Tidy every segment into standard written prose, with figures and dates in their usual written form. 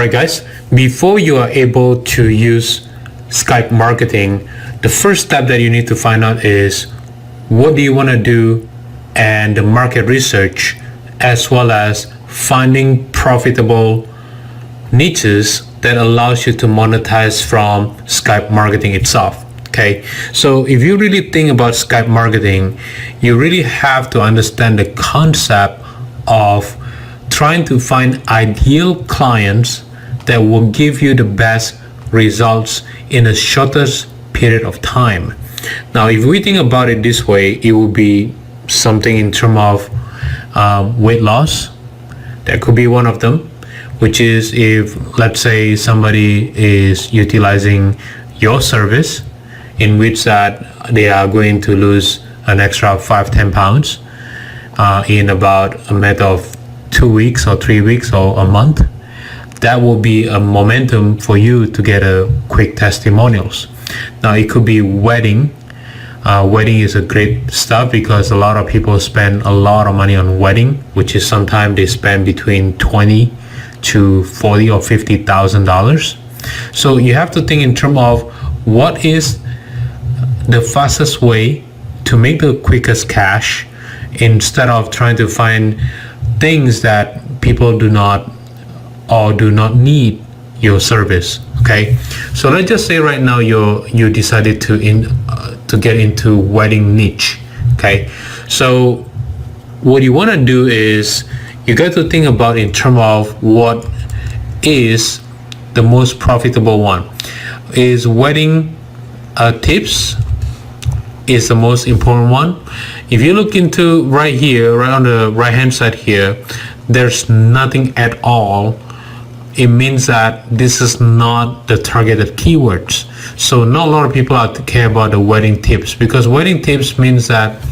Alright guys, before you are able to use Skype marketing, the first step that you need to find out is what do you want to do and the market research, as well as finding profitable niches that allows you to monetize from Skype marketing itself. Okay, so if you really think about Skype marketing, you really have to understand the concept of trying to find ideal clients that will give you the best results in the shortest period of time. Now, if we think about it this way, it will be something in terms of weight loss. That could be one of them, which is if, let's say, somebody is utilizing your service in which that they are going to lose an extra 5-10 pounds in about a matter of 2 weeks or 3 weeks or a month. That will be a momentum for you to get a quick testimonials. Now it could be wedding. Wedding is a great stuff because a lot of people spend a lot of money on wedding, which is sometimes they spend between 20 to 40 or $50,000. So you have to think in terms of what is the fastest way to make the quickest cash, instead of trying to find things that people do not need your service. Okay, so let's just say right now you decided to get into wedding niche. Okay, so what you want to do is you got to think about in terms of what is the most profitable one. Is wedding tips is the most important one. If you look into right here, right on the right hand side here, there's nothing at all. It means that this is not the targeted keywords. So not a lot of people care about the wedding tips, because wedding tips means that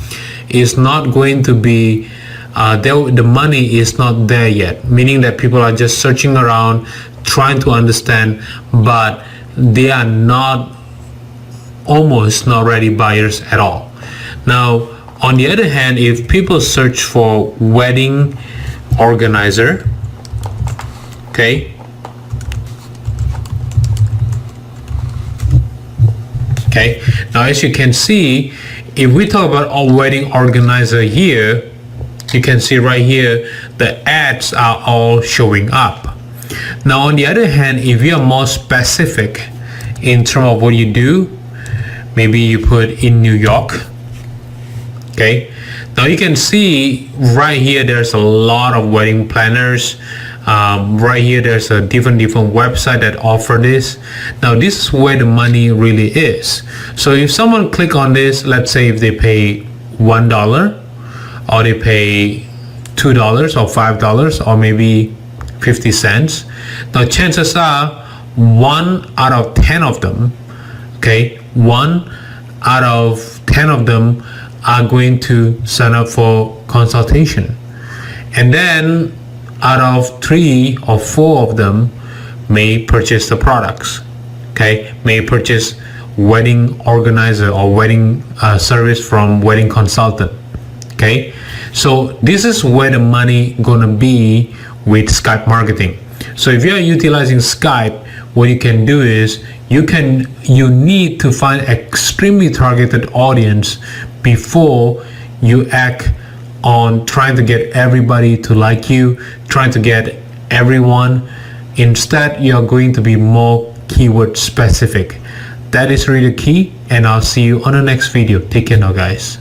it's not going to be the money is not there yet, meaning that people are just searching around trying to understand, but they are almost not ready buyers at all. Now on the other hand, if people search for wedding organizer, okay, now as you can see, if we talk about a wedding organizer here, you can see right here the ads are all showing up. Now on the other hand, if you are more specific in terms of what you do, maybe you put in New York. Okay, now you can see right here there's a lot of wedding planners. Right here there's a different website that offer this. Now this is where the money really is. So if someone click on this, let's say if they pay $1 or they pay $2 or $5 or maybe 50 cents, now chances are 1 out of 10 of them, okay, 1 out of 10 of them are going to sign up for consultation, and then out of 3 or 4 of them may purchase the products, okay, may purchase wedding organizer or wedding service from wedding consultant. Okay, so this is where the money gonna be with Skype marketing. So if you are utilizing Skype, what you can do is you need to find extremely targeted audience before you act on trying to get everybody to like you, trying to get everyone. Instead, you are going to be more keyword specific. That is really key, and I'll see you on the next video. Take care now, guys.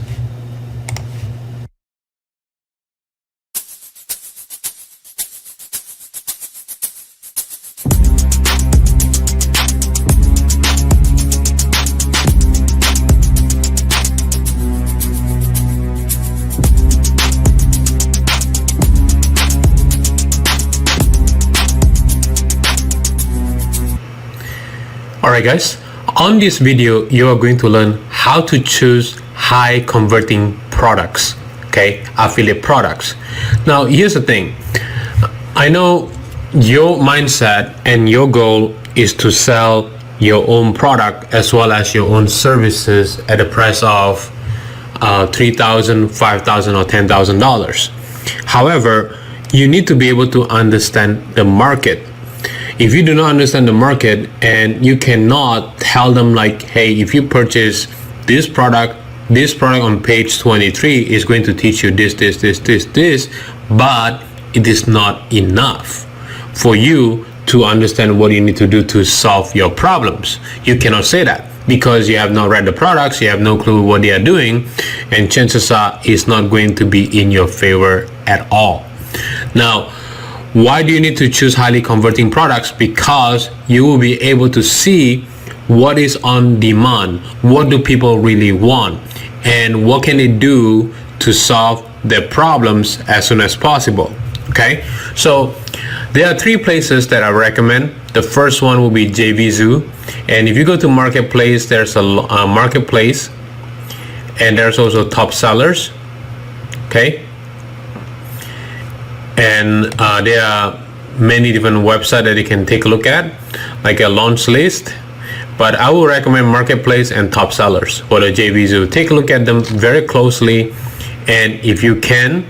Alright guys, on this video you are going to learn how to choose high converting products, okay, affiliate products. Now here's the thing, I know your mindset and your goal is to sell your own product as well as your own services at a price of $3,000, $5,000 or $10,000. However, you need to be able to understand the market. if you do not understand the market and you cannot tell them like, hey, if you purchase this product on page 23 is going to teach you this, but it is not enough for you to understand what you need to do to solve your problems. You cannot say that because you have not read the products, you have no clue what they are doing, and chances are it's not going to be in your favor at all. Now, why do you need to choose highly converting products? Because you will be able to see what is on demand, what do people really want, and what can they do to solve their problems as soon as possible. Okay, so there are 3 places that I recommend. The first one will be JVZoo, and if you go to Marketplace, there's a Marketplace, and there's also top sellers. Okay, and there are many different websites that you can take a look at, like a launch list, but I will recommend Marketplace and top sellers for the JVZoo. Take a look at them very closely, and if you can,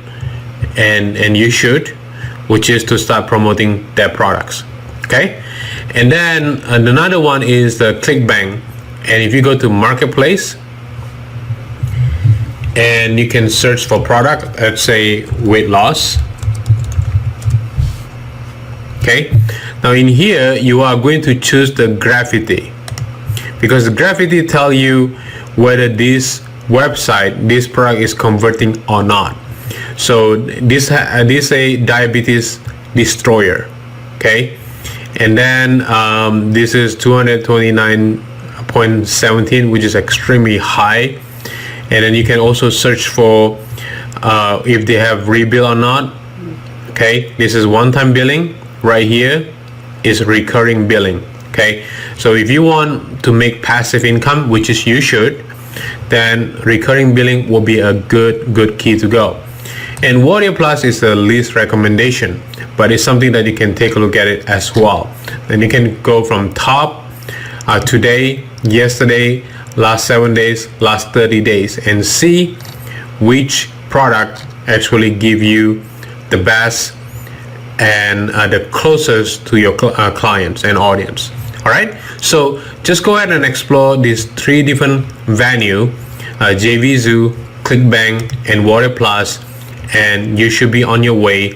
and you should, which is to start promoting their products. Okay, and then another one is the ClickBank, and if you go to Marketplace and you can search for product, let's say weight loss. Okay, now in here you are going to choose the graffiti, because the graffiti tell you whether this website, this product is converting or not. So this a diabetes destroyer. Okay, and then this is 229.17, which is extremely high. And then you can also search for if they have rebill or not. Okay, this is one-time billing. Right here is recurring billing. Okay, so if you want to make passive income, which is you should, then recurring billing will be a good key to go. And Warrior Plus is the least recommendation, but it's something that you can take a look at it as well. Then you can go from top, today, yesterday, last 7 days, last 30 days, and see which product actually give you the best and the closest to your clients and audience. All right, so just go ahead and explore these 3 different venues, JVZoo, ClickBank, and Warrior Plus, and you should be on your way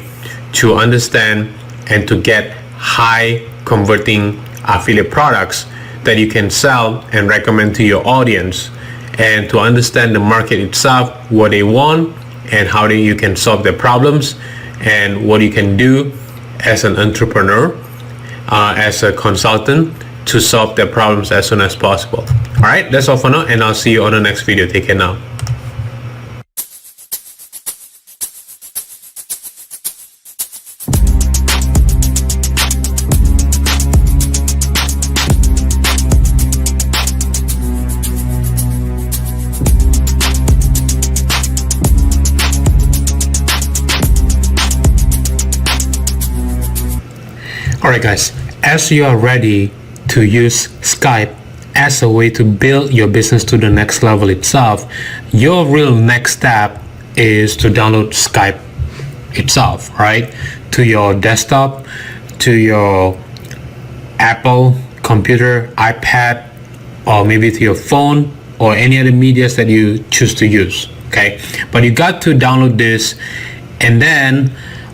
to understand and to get high converting affiliate products that you can sell and recommend to your audience, and to understand the market itself, what they want, and how you can solve their problems, and what you can do as an entrepreneur, as a consultant, to solve their problems as soon as possible. All right, that's all for now, and I'll see you on the next video. Take care now. Alright guys, as you are ready to use Skype as a way to build your business to the next level itself, your real next step is to download Skype itself, right? To your desktop, to your Apple computer, iPad, or maybe to your phone, or any other medias that you choose to use, okay? But you got to download this, and then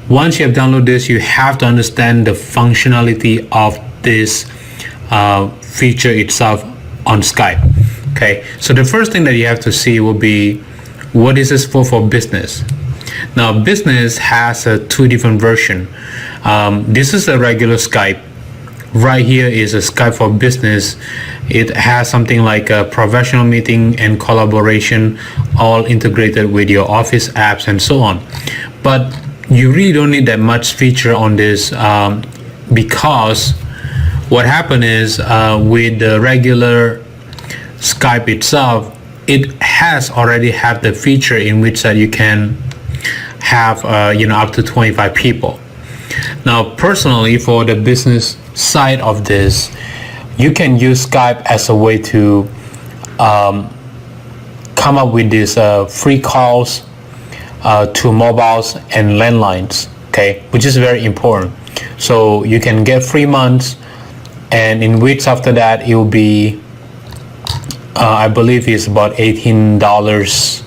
once you have downloaded this, you have to understand the functionality of this feature itself on Skype. Okay, so the first thing that you have to see will be, what is this for business? Now, business has 2 different versions. This is a regular Skype. Right here is a Skype for business. It has something like a professional meeting and collaboration, all integrated with your office apps and so on. But you really don't need that much feature on this, because what happened is with the regular Skype itself, it has already have the feature in which that you can have up to 25 people. Now personally, for the business side of this, you can use Skype as a way to come up with these free calls to mobiles and landlines, okay, which is very important. So you can get 3 months, and in weeks after that it will be I believe it's about $18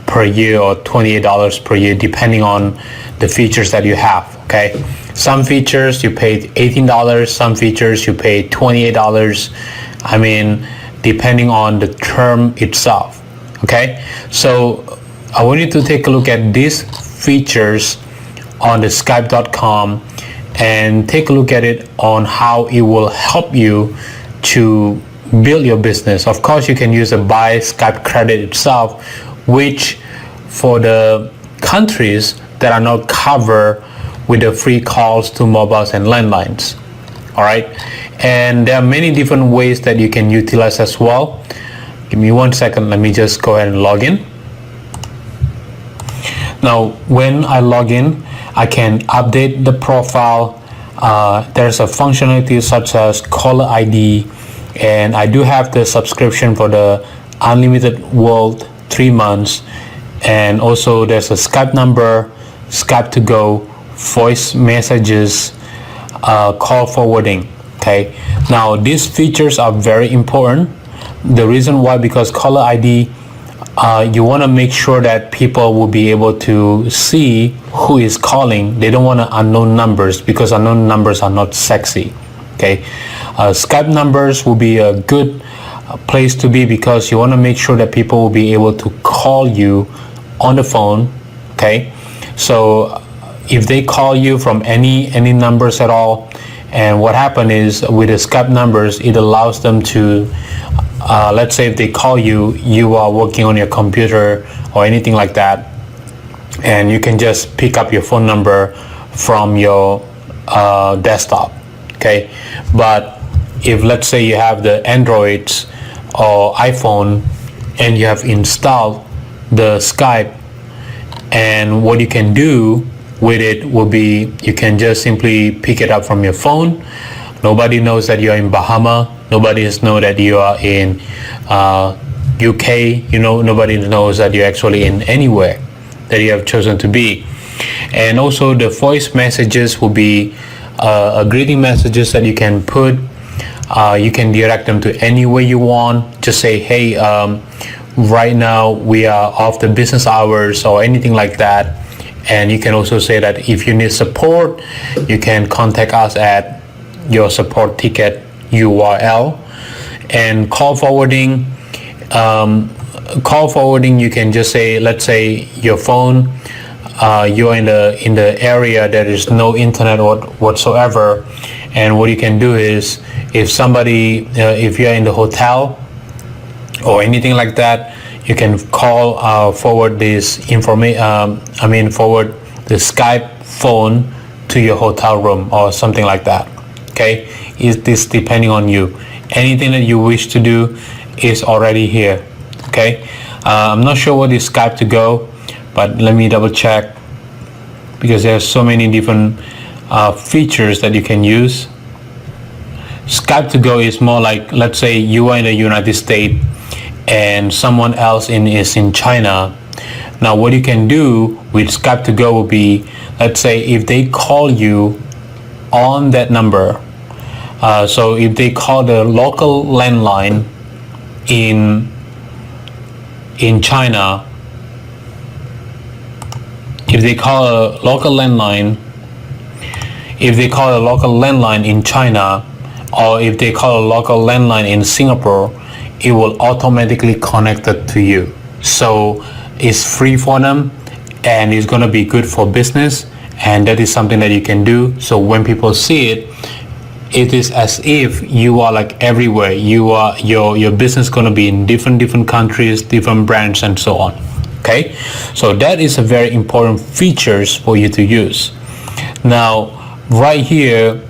per year or $28 per year, depending on the features that you have. Okay, some features you pay $18, some features you pay $28. I mean, depending on the term itself. Okay, so I want you to take a look at these features on the Skype.com and take a look at it on how it will help you to build your business. Of course, you can use a buy Skype credit itself, which for the countries that are not covered with the free calls to mobiles and landlines. All right, and there are many different ways that you can utilize as well. Give me 1 second, let me just go ahead and log in. Now when I log in, I can update the profile. There's a functionality such as caller ID, and I do have the subscription for the unlimited world 3 months, and also there's a Skype number, Skype to go, voice messages, call forwarding. Okay, now these features are very important. The reason why, because caller ID, you want to make sure that people will be able to see who is calling. They don't want unknown numbers, because unknown numbers are not sexy. Okay, Skype numbers will be a good place to be, because you want to make sure that people will be able to call you on the phone. Okay, so if they call you from any numbers at all, and what happened is with the Skype numbers, it allows them to let's say if they call you, you are working on your computer or anything like that, and you can just pick up your phone number from your desktop. Okay, but if let's say you have the Androids or iPhone and you have installed the Skype, and what you can do with it will be, you can just simply pick it up from your phone. Nobody knows that you're in Bahama. Nobody knows that you are in UK. Nobody knows that you're actually in anywhere that you have chosen to be. And also the voice messages will be greeting messages that you can put. You can direct them to any way you want. Just say, hey, right now we are off the business hours, or anything like that. And you can also say that if you need support, you can contact us at your support ticket URL. And call forwarding, you can just say, let's say your phone, you're in the area that is no internet whatsoever, and what you can do is, if somebody, if you're in the hotel or anything like that, you can call forward this information. Forward the Skype phone to your hotel room or something like that. Okay, is this depending on you? Anything that you wish to do is already here. Okay, I'm not sure what is Skype to go, but let me double check, because there's so many different features that you can use. Skype to go is more like, let's say you are in the United States and someone else is in China. Now what you can do with Skype to go will be, let's say if they call you on that number, so if they call the local landline in China, if they call a local landline in China, or if they call a local landline in Singapore, it will automatically connect it to you. So it's free for them, and it's going to be good for business, and that is something that you can do. So when people see it, it is as if you are like everywhere. You are your business going to be in different countries, different brands, and so on. Okay, so that is a very important features for you to use. Now right here,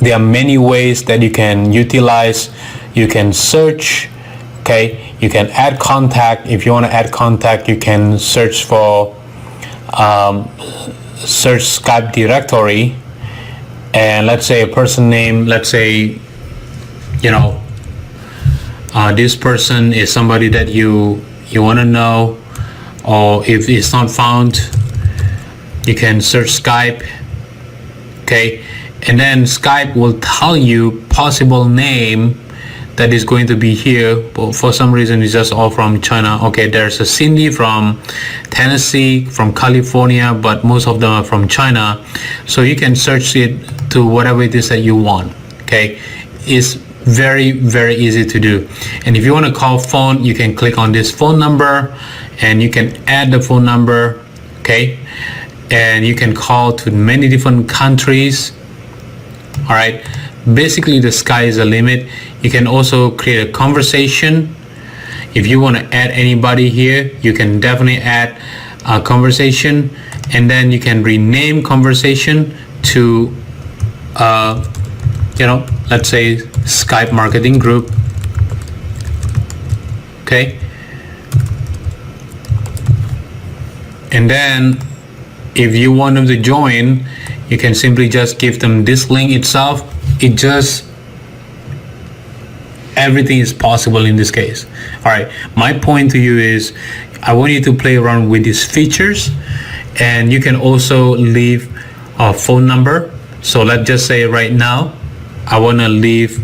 there are many ways that you can utilize. You can search. Okay, you can add contact. If you want to add contact, you can search for search Skype directory, and let's say a person name, let's say this person is somebody that you want to know, or if it's not found, you can search Skype okay, and then Skype will tell you possible name that is going to be here, but for some reason it's just all from China. Okay, there's a Cindy from Tennessee, from California, but most of them are from China. So you can search it to whatever it is that you want. Okay, it's very, very easy to do. And if you want to call phone, you can click on this phone number and you can add the phone number. Okay, and you can call to many different countries. All right, basically the sky is the limit. You can also create a conversation. If you want to add anybody here, you can definitely add a conversation, and then you can rename conversation to let's say Skype Marketing Group. Okay, and then if you want them to join, you can simply just give them this link itself. Everything is possible in this case. All right, my point to you is I want you to play around with these features, and you can also leave a phone number. So let's just say right now I want to leave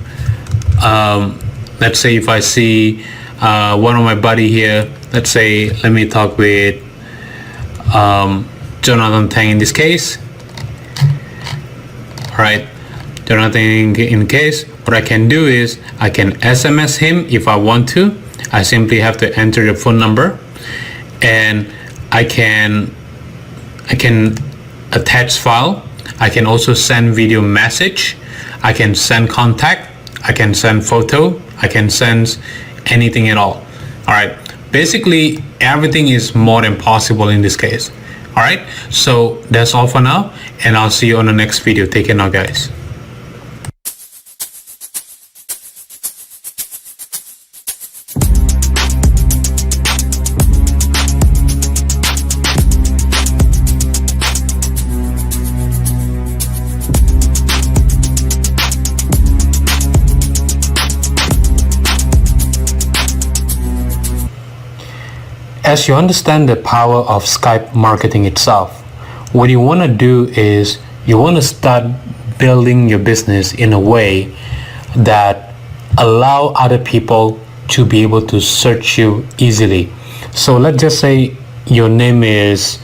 let's say if I see one of my buddy here, let's say let me talk with Jonathan Tang in this case. All right, Jonathan in case, what I can do is I can SMS him if I want to. I simply have to enter the phone number, and I can attach file. I can also send video message. I can send contact. I can send photo. I can send anything at all. All right, basically everything is more than possible in this case. All right, so that's all for now, and I'll see you on the next video. Take care now, guys. As you understand the power of Skype marketing itself, what you want to do is you want to start building your business in a way that allow other people to be able to search you easily. So let's just say your name is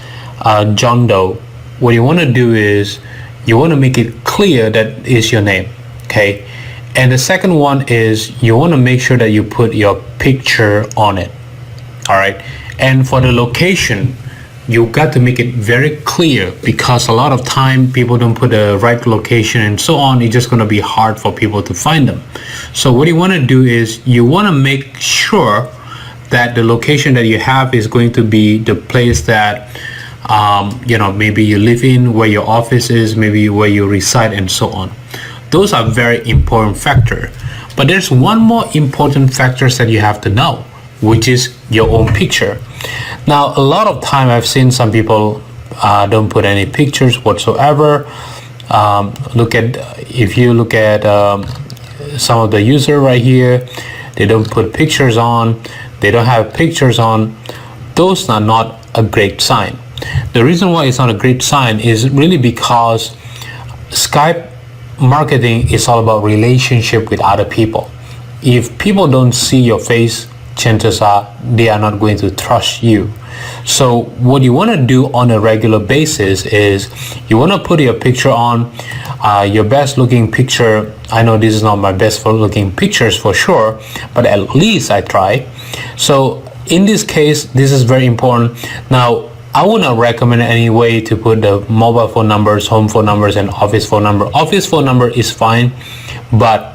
John Doe. What you want to do is you want to make it clear that is your name. Okay, and the second one is you want to make sure that you put your picture on it. All right. And for the location, you got to make it very clear, because a lot of time people don't put the right location and so on. It's just going to be hard for people to find them. So what you want to do is you want to make sure that the location that you have is going to be the place that maybe you live in, where your office is, maybe where you reside, and so on. Those are very important factors. But there's one more important factors that you have to know, which is your own picture. Now, a lot of time I've seen some people don't put any pictures whatsoever. If you look at some of the user right here, they don't put pictures on, they don't have pictures on. Those are not a great sign. The reason why it's not a great sign is really because Skype marketing is all about relationship with other people. If people don't see your face, chances are they are not going to trust you. So what you want to do on a regular basis is you want to put your picture on, your best looking picture. I know this is not my best looking pictures for sure, but at least I try. So in this case, this is very important. Now, I would not recommend any way to put the mobile phone numbers, home phone numbers, and office phone number. Office phone number is fine, but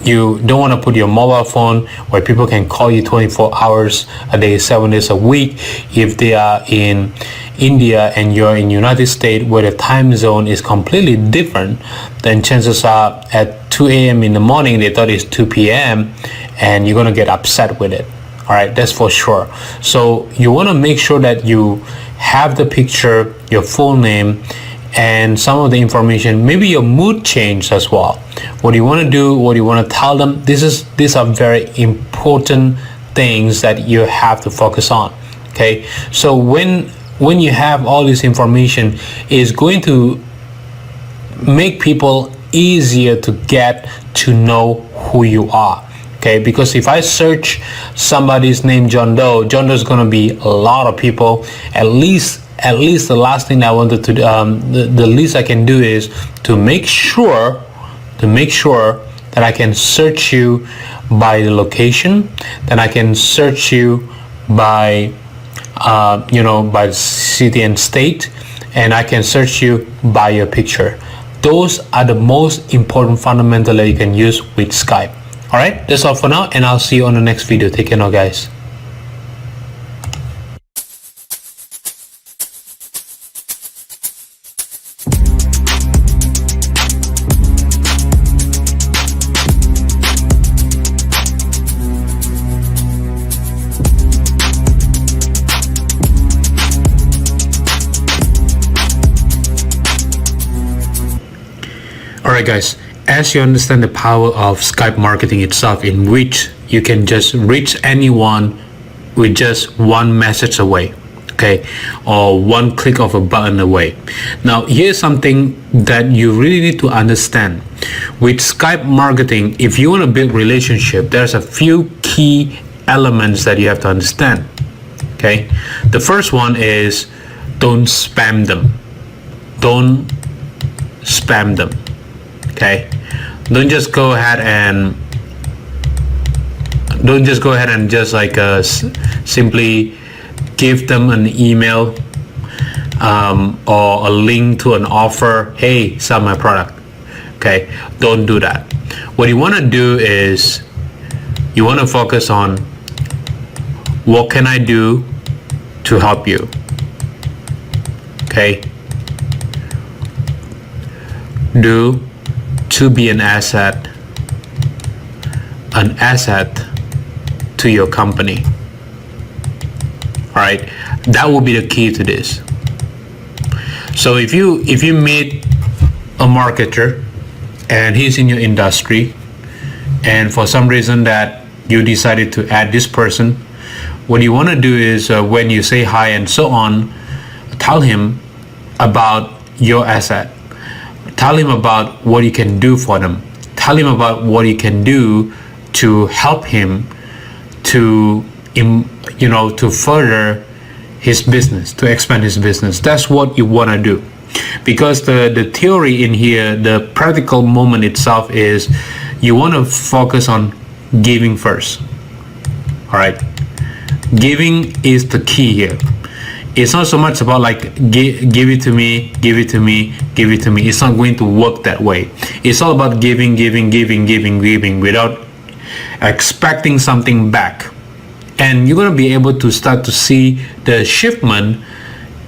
you don't want to put your mobile phone where people can call you 24 hours a day, 7 days a week. If they are in India and you're in United States where the time zone is completely different, then chances are at 2 a.m. in the morning they thought it's 2 p.m. and you're going to get upset with it. All right, that's for sure. So you want to make sure that you have the picture, your full name, and some of the information, maybe your mood change as well. What you want to do, what you want to tell them, these are very important things that you have to focus on. Okay, so when you have all this information, is going to make people easier to get to know who you are. Okay, because if I search somebody's name John Doe is going to be a lot of people. At least the last thing I wanted to the least I can do is to make sure that I can search you by the location, then I can search you by by city and state, and I can search you by your picture. Those are the most important fundamental that you can use with Skype. Alright, that's all for now, and I'll see you on the next video. Take care now, guys. Alright guys, as you understand the power of Skype marketing itself, in which you can just reach anyone with just one message away, okay, or one click of a button away. Now here's something that you really need to understand. With Skype marketing, if you want to build relationship, there's a few key elements that you have to understand. Okay, the first one is don't spam them. Don't spam them. Okay, don't just go ahead and just like simply give them an email or a link to an offer. Hey, sell my product. Okay, don't do that. What you want to do is you want to focus on what can I do to help you. Okay, do to be an asset to your company. All right, that will be the key to this. So if you meet a marketer and he's in your industry, and for some reason that you decided to add this person, what you want to do is when you say hi and so on, tell him about your asset. Tell him about what you can do for them. Tell him about what you can do to help him to further his business, to expand his business. That's what you want to do. Because the theory in here, the practical moment itself is you want to focus on giving first. All right. Giving is the key here. It's not so much about like give it to me. It's not going to work that way. It's all about giving without expecting something back. And you're going to be able to start to see the shiftment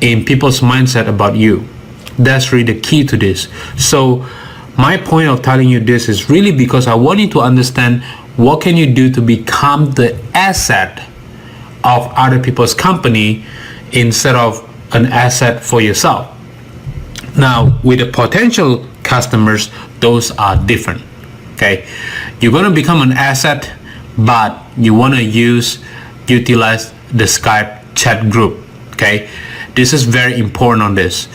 in people's mindset about you. That's really the key to this. So my point of telling you this is really because I want you to understand what can you do to become the asset of other people's company instead of an asset for yourself. Now, with the potential customers, those are different. Okay, you're going to become an asset, but you want to utilize the Skype chat group. Okay, this is very important on this.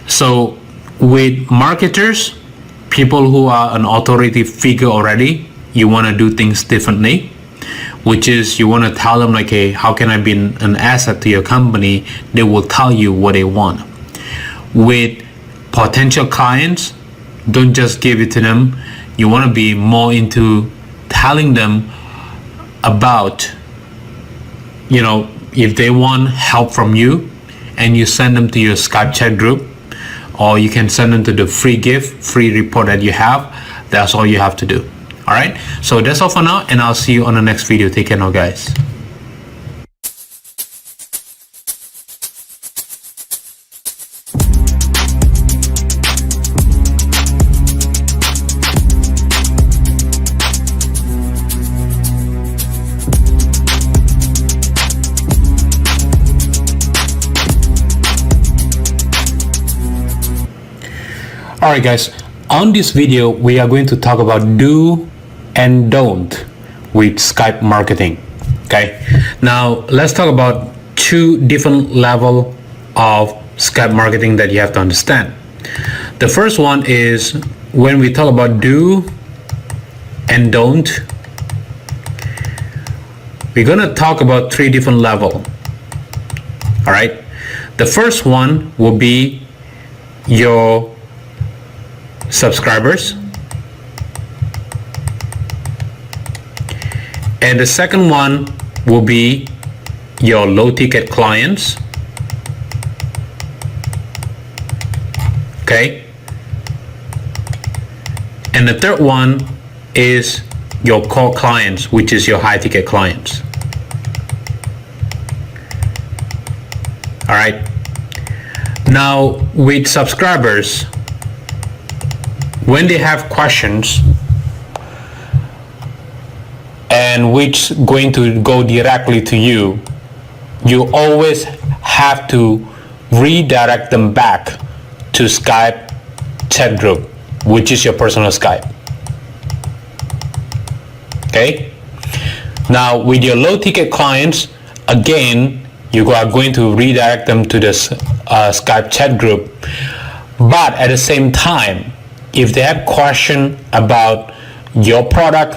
So with marketers, people who are an authority figure already, you want to do things differently, which is you want to tell them like, hey, how can I be an asset to your company? They will tell you what they want. With potential clients, don't just give it to them. You want to be more into telling them about, if they want help from you, and you send them to your Skype chat group, or you can send them to the free report that you have. That's all you have to do. All right, so that's all for now, and I'll see you on the next video. Take care now, guys. All right, guys, on this video, we are going to talk about do and don't with Skype marketing. Okay, now let's talk about two different levels of Skype marketing that you have to understand. The first one is when we talk about do and don't, we're going to talk about 3 different levels. All right. The first one will be your subscribers. And the second one will be your low ticket clients. Okay. And the third one is your core clients, which is your high ticket clients. All right. Now with subscribers, when they have questions and which going to go directly to you, you always have to redirect them back to Skype chat group, which is your personal Skype. Okay. Now with your low ticket clients, again, you are going to redirect them to this Skype chat group. But at the same time, if they have question about your product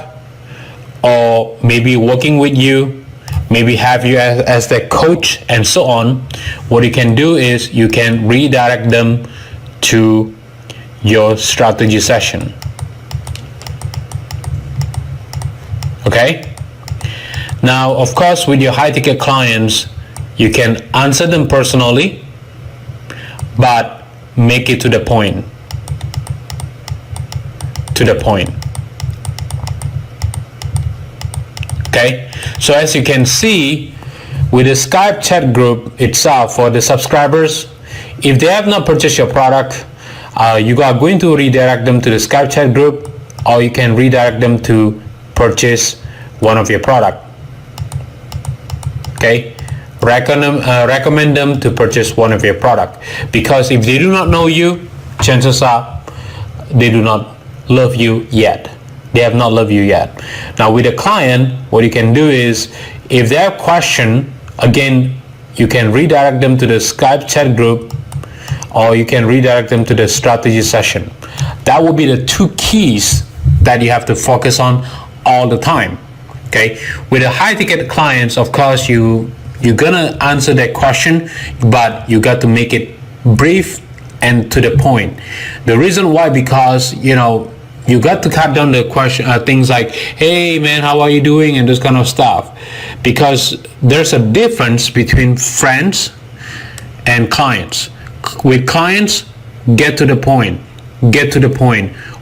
or maybe working with you, maybe have you as their coach and so on, what you can do is you can redirect them to your strategy session. Okay. Now, of course, with your high ticket clients, you can answer them personally, but make it to the point. To the point. Okay. So as you can see, with the Skype chat group itself for the subscribers, if they have not purchased your product, you are going to redirect them to the Skype chat group, or you can redirect them to purchase one of your product. Okay. Recommend them to purchase one of your product, because if they do not know you, chances are they do not love you yet. They have not loved you yet. Now with a client, what you can do is, if they have question, again, you can redirect them to the Skype chat group, or you can redirect them to the strategy session. That will be the 2 keys that you have to focus on all the time. Okay. With the high ticket clients, of course, you're gonna answer that question, but you got to make it brief and to the point. The reason why, because you got to cut down the question, things like, hey man, how are you doing, and this kind of stuff, because there's a difference between friends and clients. With clients, get to the point.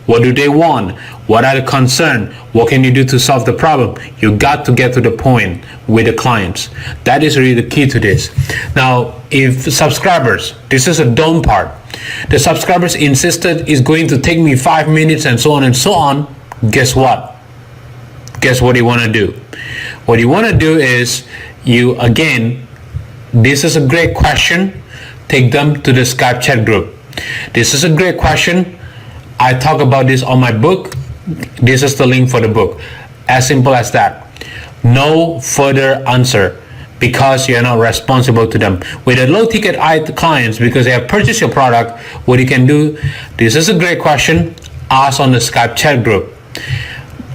What do they want? What are the concerns? What can you do to solve the problem? You got to get to the point with the clients. That is really the key to this. Now, if subscribers, this is a don't part. The subscribers insisted it's going to take me 5 minutes and so on and so on. Guess what? Guess what you want to do? What you want to do is, this is a great question. Take them to the Skype chat group. This is a great question. I talk about this on my book. This is the link for the book. As simple as that. No further answer, because you are not responsible to them. With the low ticket clients, because they have purchased your product, what you can do, this is a great question, ask on the Skype chat group.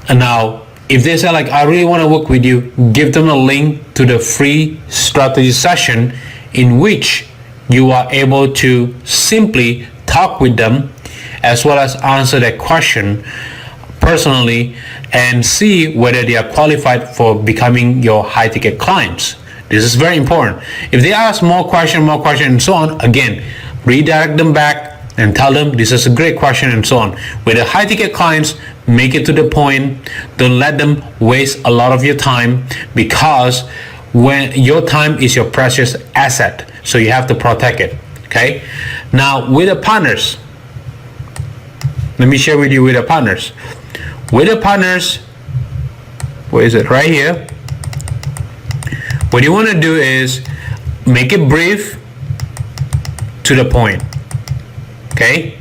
And now, if they say like, I really want to work with you, give them a link to the free strategy session, in which you are able to simply talk with them, as well as answer that question personally, and see whether they are qualified for becoming your high ticket clients. This is very important. If they ask more question and so on, again, redirect them back and tell them this is a great question and so on. With the high ticket clients, make it to the point. Don't let them waste a lot of your time, because when your time is your precious asset, so you have to protect it. Okay. Now with the partners, let me share with you with the partners. With the partners, where is it? Right here. What you want to do is make it brief, to the point. Okay?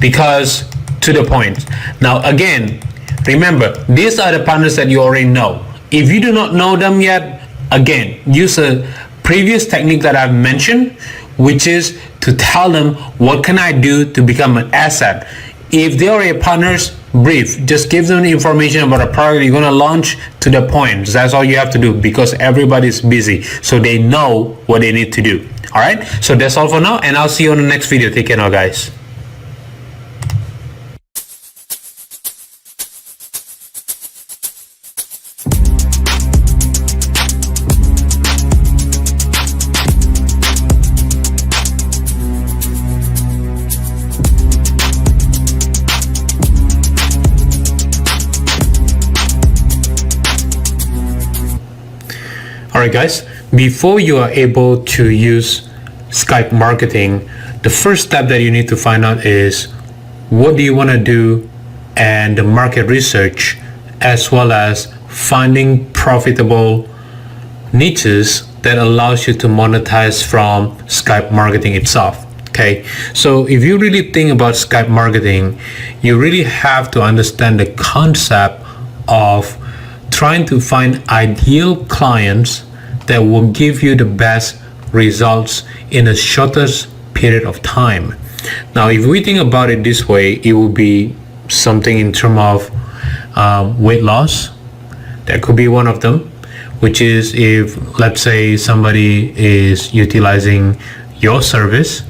Because to the point. Now again, remember, these are the partners that you already know. If you do not know them yet, again, use a previous technique that I've mentioned, which is to tell them what can I do to become an asset. If they are a partners, brief. Just give them information about a product you're going to launch to the point. That's all you have to do, because everybody's busy. So they know what they need to do. All right. So that's all for now. And I'll see you on the next video. Take care now, guys. Alright guys, before you are able to use Skype marketing, the first step that you need to find out is what do you want to do, and the market research, as well as finding profitable niches that allows you to monetize from Skype marketing itself. Okay, so if you really think about Skype marketing, you really have to understand the concept of trying to find ideal clients that will give you the best results in the shortest period of time. Now, if we think about it this way, it will be something in terms of weight loss. That could be one of them, which is if, let's say, somebody is utilizing your service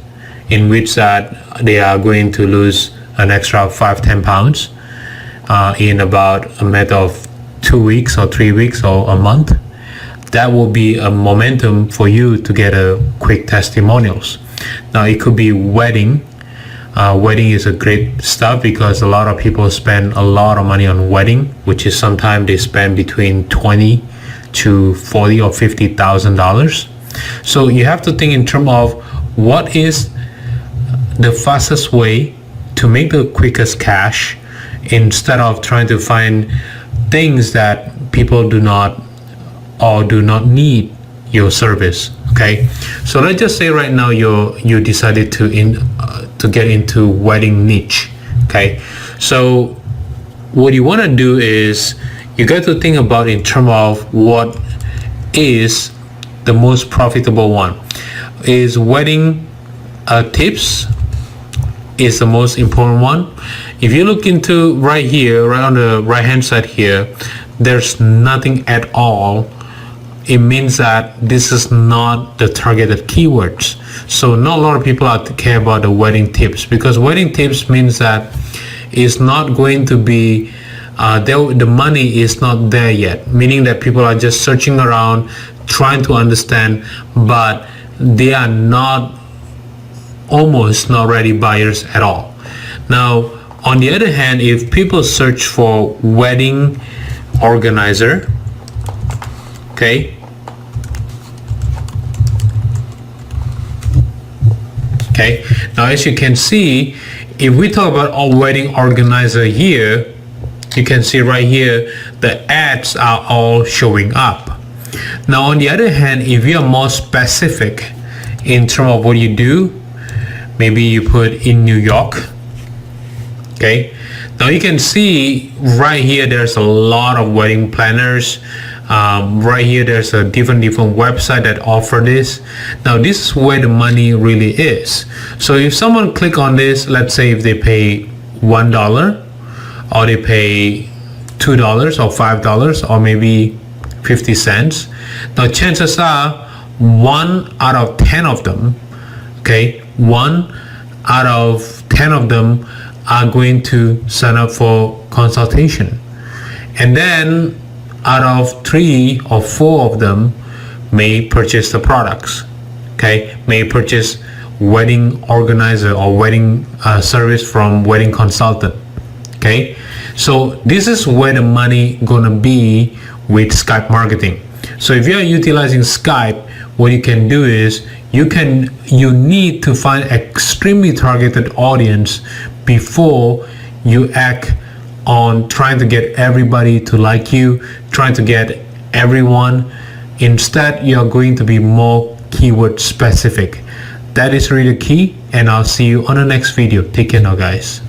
in which that they are going to lose an extra 5-10 pounds in about a matter of 2 weeks or 3 weeks or a month. That will be a momentum for you to get a quick testimonials. Now, it could be wedding. Wedding is a great stuff because a lot of people spend a lot of money on wedding, which is sometimes they spend between 20 to 40 or $50,000. So you have to think in terms of what is the fastest way to make the quickest cash, instead of trying to find things that people do not need your service. Okay, so let's just say right now you decided to get into wedding niche. Okay, so what you want to do is you got to think about in terms of what is the most profitable one. Is wedding tips is the most important one. If you look into right here, right on the right hand side here, there's nothing at all. It means that this is not the targeted keywords. So not a lot of people care about the wedding tips, because wedding tips means that it's not going to be the money is not there yet, meaning that people are just searching around trying to understand, but they are almost not ready buyers at all. Now, on the other hand, if people search for wedding organizer, okay, now as you can see, if we talk about a wedding organizer here, you can see right here the ads are all showing up. Now, on the other hand, if you are more specific in terms of what you do, maybe you put in New York. Okay, now you can see right here there's a lot of wedding planners. Right here there's a different website that offer this. Now, this is where the money really is. So if someone click on this, let's say if they pay $1 or they pay $2 or $5 or maybe 50 cents, now chances are 1 out of 10 of them, okay, 1 out of 10 of them are going to sign up for consultation, and then out of 3 or 4 of them may purchase the products, okay, may purchase wedding organizer or wedding service from wedding consultant. Okay, so this is where the money gonna be with Skype marketing. So if you are utilizing Skype, what you can do is you need to find extremely targeted audience before you act on trying to get everybody to like you, trying to get everyone. Instead, you're going to be more keyword specific. That is really key, and I'll see you on the next video. Take care now, guys.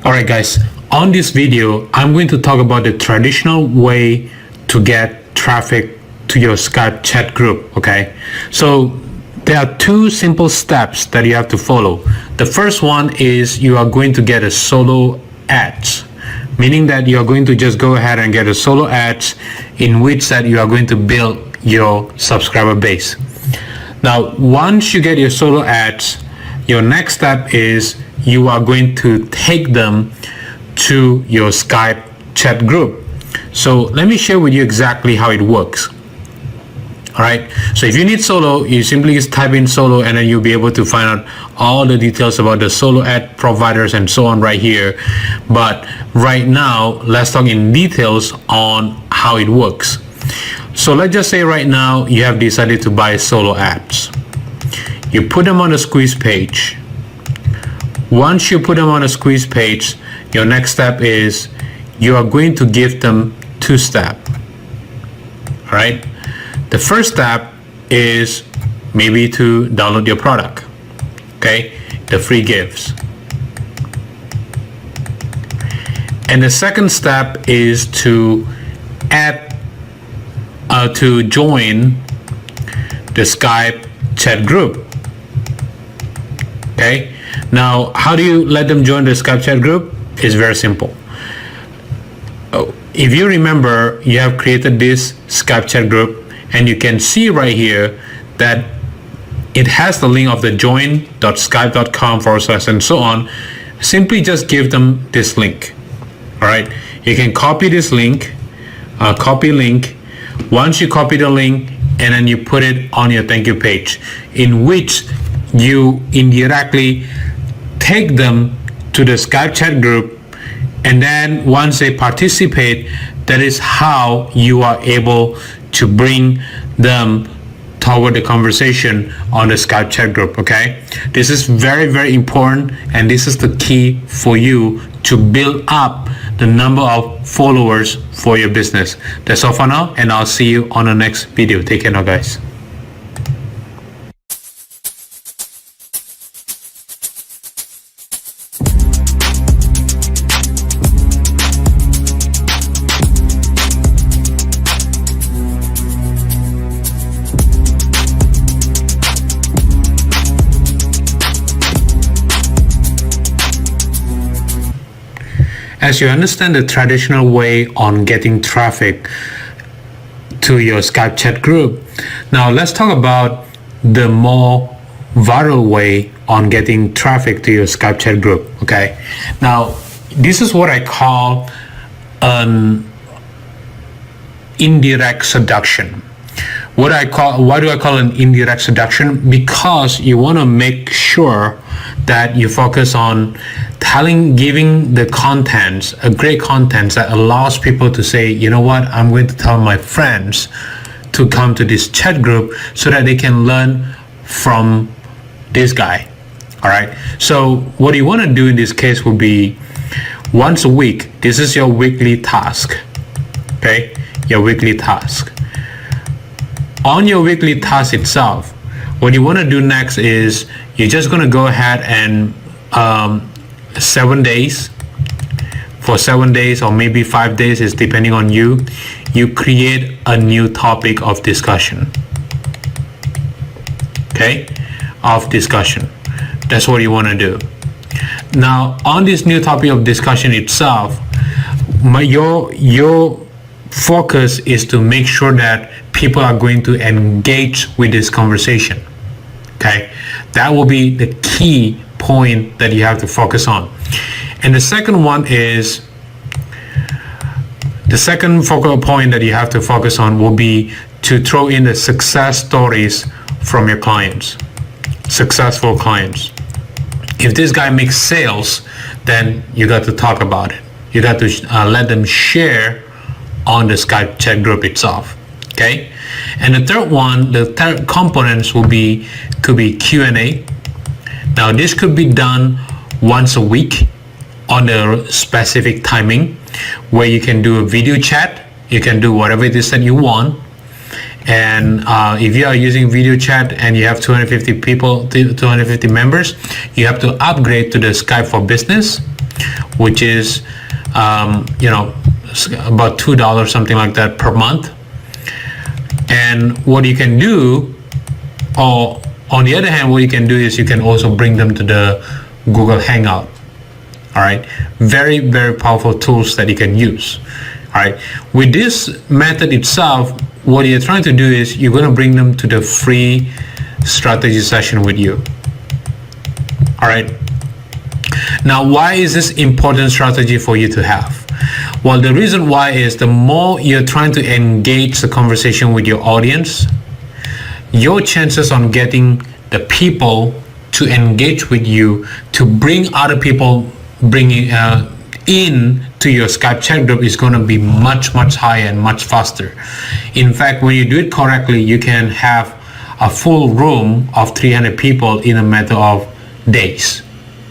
Alright guys, on this video, I'm going to talk about the traditional way to get traffic to your Skype chat group, okay? So there are two simple steps that you have to follow. The first one is you are going to get a solo ads, meaning that you are going to just go ahead and get a solo ads in which that you are going to build your subscriber base. Now, once you get your solo ads, your next step is you are going to take them to your Skype chat group. So let me share with you exactly how it works. All right, so if you need solo, you simply just type in solo and then you'll be able to find out all the details about the solo ad providers and so on right here. But right now, let's talk in details on how it works. So let's just say right now you have decided to buy solo ads. You put them on the squeeze page. Once you put them on a squeeze page, your next step is you are going to give them two steps. All right. The first step is maybe to download your product. Okay, the free gifts. And the second step is to to join the Skype chat group. Okay. Now, how do you let them join the Skype chat group? It's very simple. If you remember, you have created this Skype chat group and you can see right here that it has the link of the join.skype.com/ and so on. Simply just give them this link. All right. You can copy this link, copy link. Once you copy the link and then you put it on your thank you page, in which you indirectly take them to the Skype chat group, and then once they participate, that is how you are able to bring them toward the conversation on the Skype chat group. Okay, this is very, very important, and this is the key for you to build up the number of followers for your business. That's all for now, and I'll see you on the next video. Take care now, guys. As you understand the traditional way on getting traffic to your Skype chat group, now let's talk about the more viral way on getting traffic to your Skype chat group. Okay, now this is what I call an indirect seduction. Why do I call an indirect seduction? Because you want to make sure that you focus on giving the contents, a great content that allows people to say, you know what, I'm going to tell my friends to come to this chat group so that they can learn from this guy. All right. So what you want to do in this case would be once a week. This is your weekly task. Okay, your weekly task. On your weekly task itself, what you want to do next is you're just going to go ahead and 7 days, for 7 days or maybe 5 days, is depending on you, you create a new topic of discussion. Okay, of discussion. That's what you want to do. Now, on this new topic of discussion itself, your focus is to make sure that people are going to engage with this conversation. Okay, that will be the key point that you have to focus on. And the second one is, the second focal point that you have to focus on will be to throw in the success stories from your clients, successful clients. If this guy makes sales, then you got to talk about it. You got to let them share on the Skype chat group itself. Okay, and the third one, the third components could be Q&A. Now this could be done once a week on a specific timing, where you can do a video chat. You can do whatever it is that you want. And if you are using video chat and you have 250 people, 250 members, you have to upgrade to the Skype for Business. which is about $2, something like that, per month. And what you can do, or on the other hand, what you can do is you can also bring them to the Google Hangout. All right, very, very powerful tools that you can use. All right, with this method itself, what you're trying to do is you're going to bring them to the free strategy session with you. All right, now why is this important strategy for you to have? Well, the reason why is the more you're trying to engage the conversation with your audience, your chances on getting the people to engage with you, to bring other people in to your Skype chat group is going to be much higher and much faster. In fact, when you do it correctly, you can have a full room of 300 people in a matter of days.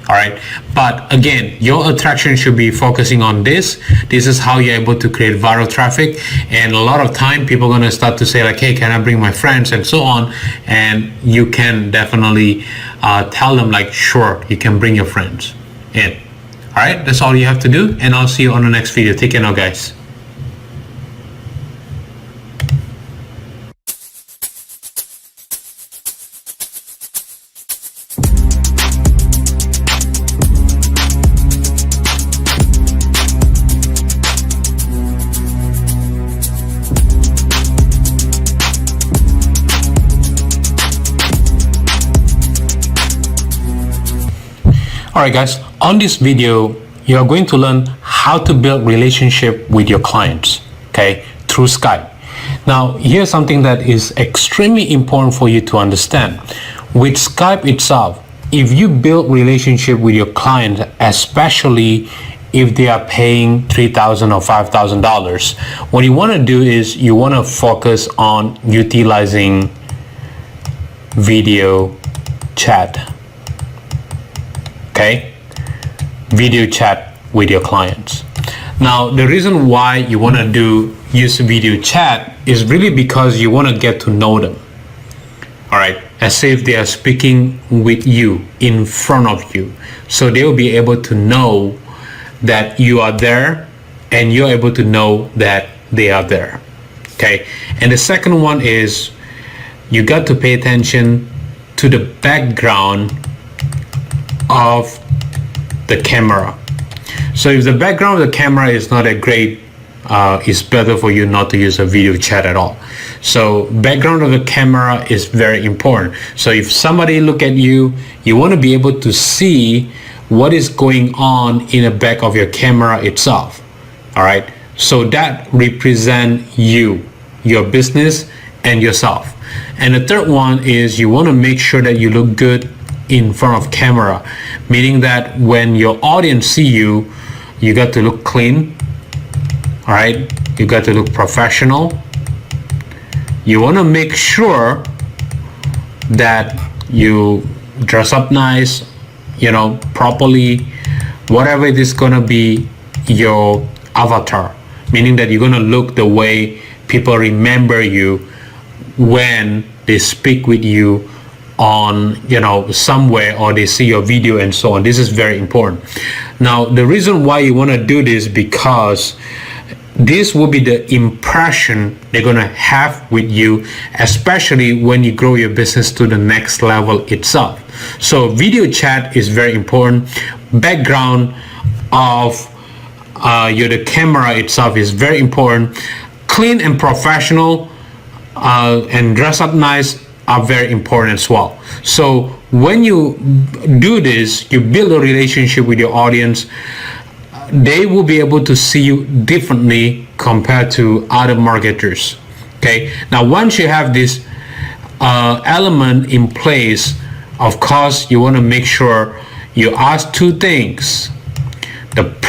All right, but again, your attraction should be focusing on this. This is how you're able to create viral traffic. And a lot of time people are going to start to say like, hey, can I bring my friends and so on? And you can definitely tell them like, sure, you can bring your friends in. All right, that's all you have to do, and I'll see you on the next video. Take care now, guys. Alright guys, on this video, you are going to learn how to build relationship with your clients, okay, through Skype. Now, here's something that is extremely important for you to understand. With Skype itself, if you build relationship with your client, especially if they are paying $3,000 or $5,000, what you want to do is you want to focus on utilizing video chat. Okay, video chat with your clients. Now, the reason why you want to use video chat is really because you want to get to know them. All right, as if they are speaking with you, in front of you, so they will be able to know that you are there, and you're able to know that they are there. Okay, and the second one is you got to pay attention to the background of the camera. So if the background of the camera is not that great, it's better for you not to use a video chat at all. So background of the camera is very important. So if somebody look at you, you want to be able to see what is going on in the back of your camera itself. All right, so that represent you, your business, and yourself. And the third one is you want to make sure that you look good in front of camera, meaning that when your audience see you, you got to look clean. All right, you got to look professional. You want to make sure that you dress up nice, properly, whatever it is going to be your avatar, meaning that you're going to look the way people remember you when they speak with you on somewhere, or they see your video and so on. This is very important. Now, the reason why you want to do this, because this will be the impression they're going to have with you, especially when you grow your business to the next level itself. So video chat is very important. Background of the camera itself is very important. Clean and professional and dress up nice are very important as well. So when you do this, you build a relationship with your audience. They will be able to see you differently compared to other marketers. Okay, now once you have this element in place, of course you want to make sure you ask two things. Not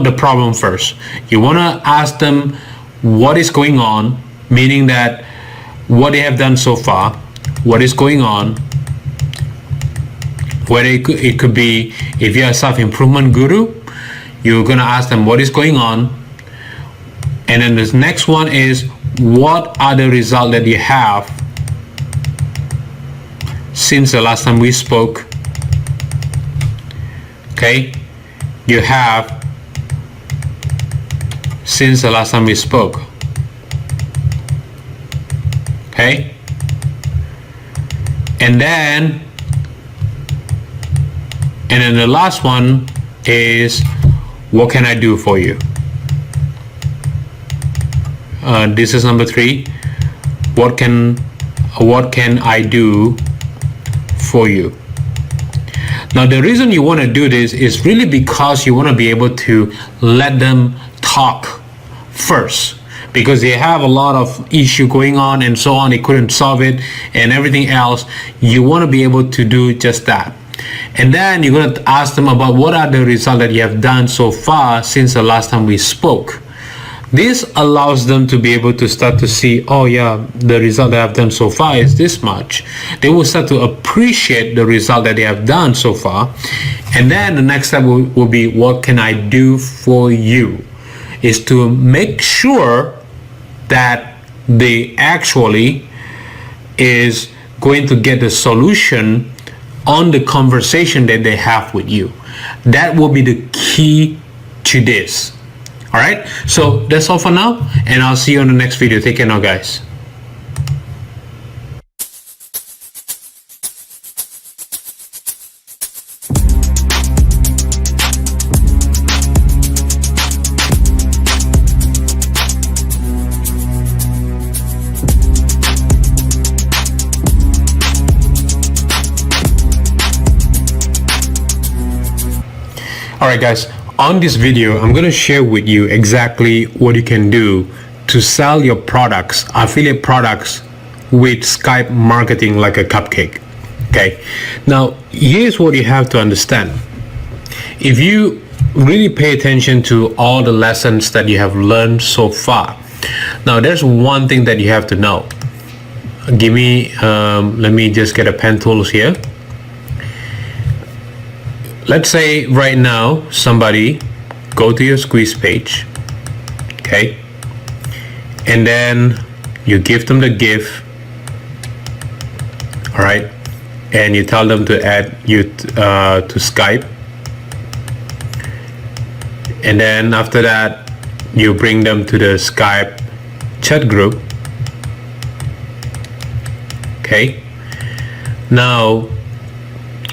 the problem first. You want to ask them what is going on, meaning that what they have done so far, what is going on, whether it could be, if you're a self-improvement guru, you're going to ask them what is going on. And then this next one is, what are the results that you have since the last time we spoke? Okay, you have since the last time we spoke. Okay, and then the last one is what can I do for you? This is number 3. What can I do for you? Now the reason you want to do this is really because you want to be able to let them talk first, because they have a lot of issue going on and so on, they couldn't solve it and everything else. You want to be able to do just that, and then you're going to ask them about what are the results that you have done so far since the last time we spoke. This allows them to be able to start to see, oh yeah, the result that I've done so far is this much. They will start to appreciate the result that they have done so far. And then the next step will be, what can I do for you? Is to make sure that they actually is going to get the solution on the conversation that they have with you. That will be the key to this. All right, so that's all for now, and I'll see you on the next video. Take care now, guys. All right, guys. On this video, I'm going to share with you exactly what you can do to sell your products, affiliate products, with Skype marketing like a cupcake. Okay, now here's what you have to understand. If you really pay attention to all the lessons that you have learned so far, now there's one thing that you have to know. Let me just get a pen tools here. Let's say right now somebody go to your squeeze page, okay, and then you give them the gift, all right, and you tell them to add you to Skype, and then after that you bring them to the Skype chat group. Okay, now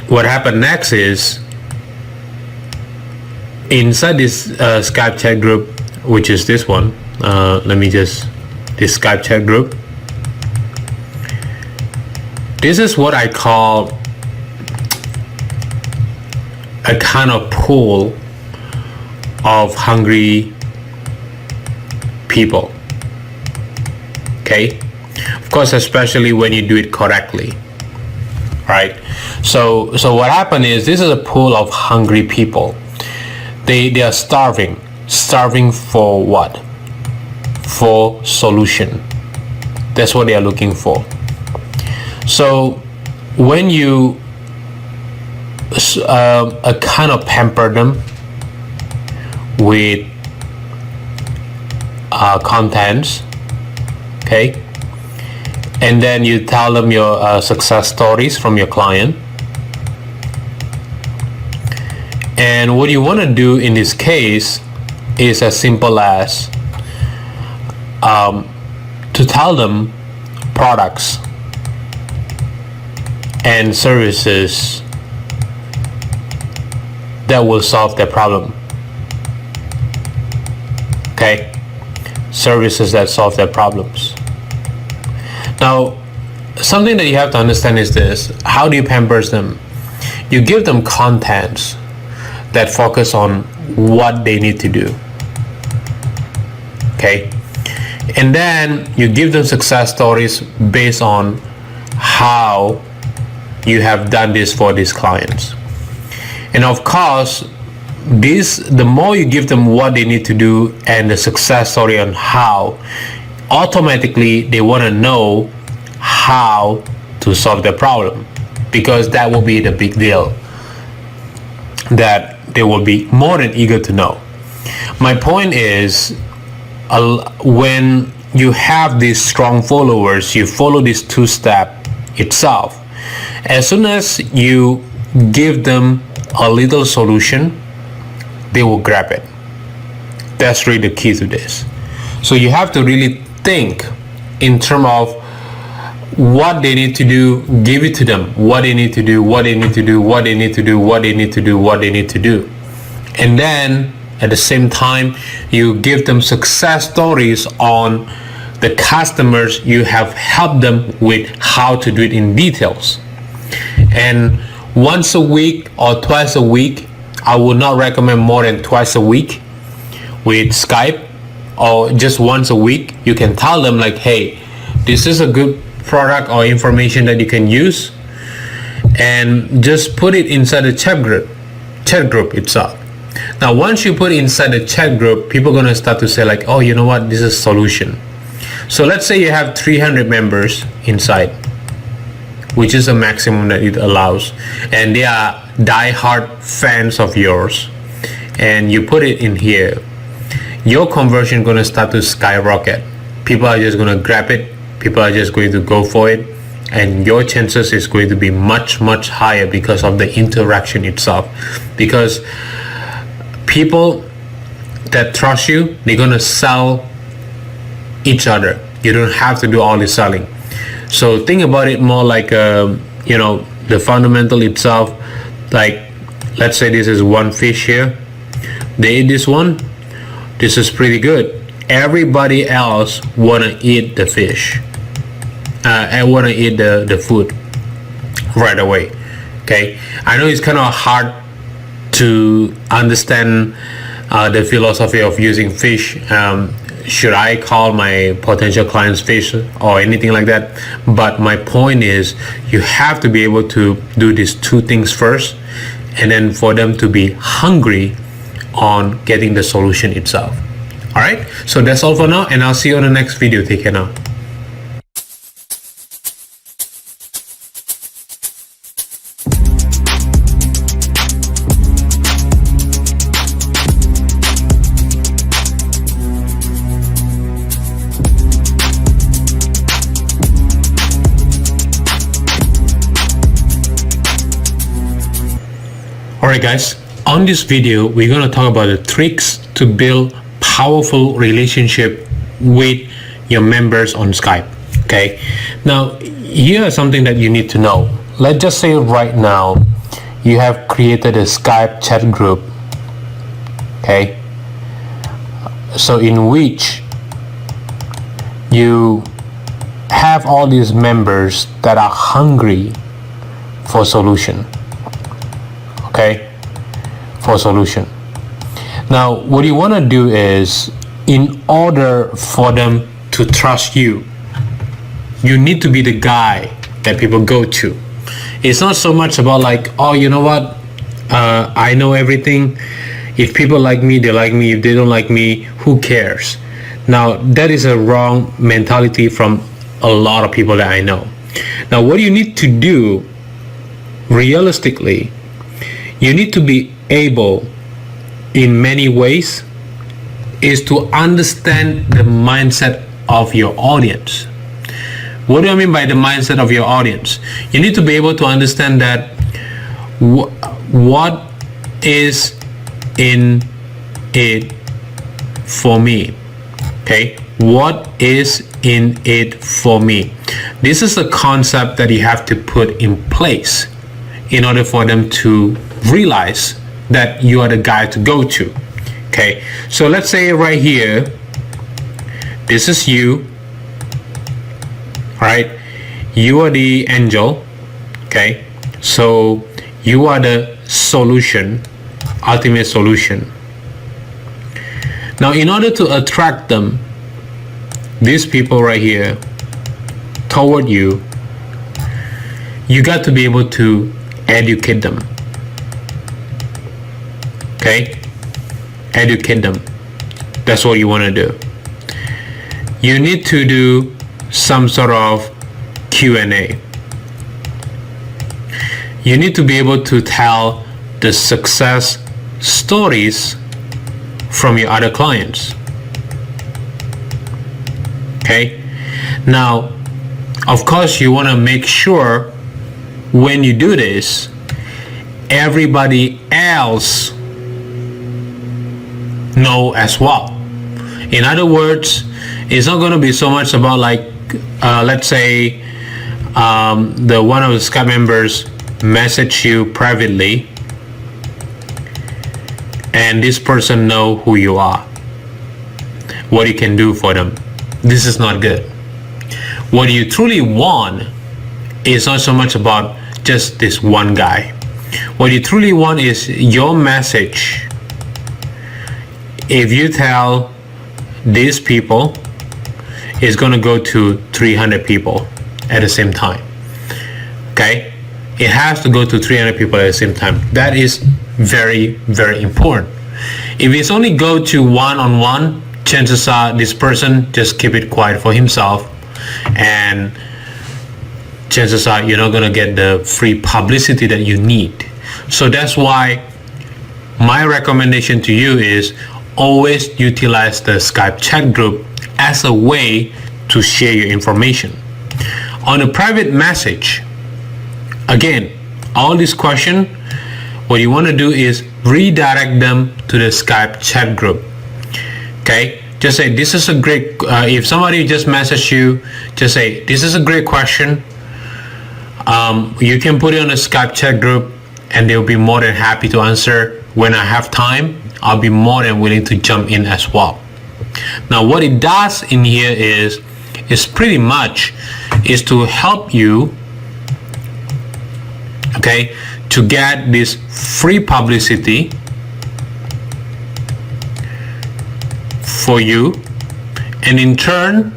what happened next is, inside this Skype chat group, which is this one, this Skype chat group, this is what I call a kind of pool of hungry people. Okay, of course, especially when you do it correctly, right? So what happened is, this is a pool of hungry people. They are starving for what? For solution. That's what they are looking for. So when you kind of pamper them with contents, okay, and then you tell them your success stories from your client. And what you want to do in this case is as simple as to tell them products and services that will solve their problem. Okay, services that solve their problems. Now, something that you have to understand is this: how do you pamper them? You give them contents that focus on what they need to do. Okay, and then you give them success stories based on how you have done this for these clients. And of course, the more you give them what they need to do and the success story on how, automatically they want to know how to solve their problem, because that will be the big deal that they will be more than eager to know. My point is, when you have these strong followers, you follow this two-step itself. As soon as you give them a little solution, they will grab it. That's really the key to this. So you have to really think in terms of what they need to do, give it to them, what they need to do, what they need to do, what they need to do, what they need to do, what they need to do. And then at the same time, you give them success stories on the customers you have helped them with how to do it in details. And once a week or twice a week, I would not recommend more than twice a week with Skype, or just once a week. You can tell them like, hey, this is a good product or information that you can use, and just put it inside the chat group itself. Now once you put it inside the chat group, people are going to start to say like, oh, you know what, this is a solution. So let's say you have 300 members inside, which is the maximum that it allows, and they are die-hard fans of yours, and you put it in here, your conversion is going to start to skyrocket. People are just going to grab it. People are just going to go for it, and your chances is going to be much higher because of the interaction itself. Because people that trust you, they're going to sell each other. You don't have to do all the selling. So think about it more like the fundamental itself. Like, let's say this is one fish here, they eat this one, this is pretty good. Everybody else wanna eat the fish, and wanna eat the food right away. Okay, I know it's kind of hard to understand the philosophy of using fish. Should I call my potential clients fish or anything like that? But my point is, you have to be able to do these two things first, and then for them to be hungry on getting the solution itself. All right, so that's all for now, and I'll see you on the next video. Take care now. Alright guys, on this video we're going to talk about the tricks to build powerful relationship with your members on Skype. Okay, now here is something that you need to know. Let's just say right now you have created a Skype chat group. Okay, so in which you have all these members that are hungry for solution. Okay, for solution. Now what you want to do is, in order for them to trust you, you need to be the guy that people go to. It's not so much about like, oh, you know what, I know everything. If people like me, they like me. If they don't like me, who cares? Now that is a wrong mentality from a lot of people that I know. Now what you need to do realistically, you need to be able in many ways is to understand the mindset of your audience. What do I mean by the mindset of your audience? You need to be able to understand that what is in it for me. Okay, what is in it for me? This is a concept that you have to put in place in order for them to realize that you are the guy to go to. Okay, so let's say right here, this is you, right? You are the angel. Okay, so you are the solution, ultimate solution. Now in order to attract them, these people right here toward you, you got to be able to educate them. Okay, educate them. That's what you want to do. You need to do some sort of Q&A. You need to be able to tell the success stories from your other clients. Okay, now of course you want to make sure when you do this, everybody else know as well. In other words, it's not going to be so much about like let's say the one of the Skype members message you privately and this person know who you are, what you can do for them. This is not good. What you truly want is not so much about just this one guy. What you truly want is your message. If you tell these people, it's going to go to 300 people at the same time. Okay? It has to go to 300 people at the same time. That is very, very important. If it's only go to one-on-one, chances are this person just keep it quiet for himself, and chances are you're not going to get the free publicity that you need. So that's why my recommendation to you is always utilize the Skype chat group as a way to share your information. On a private message, again, all these questions, what you want to do is redirect them to the Skype chat group. Okay, just say this is a great if somebody just messaged you, just say this is a great question. You can put it on the Skype chat group and they'll be more than happy to answer. When I have time, I'll be more than willing to jump in as well. Now what it does in here is pretty much is to help you, okay, to get this free publicity for you, and in turn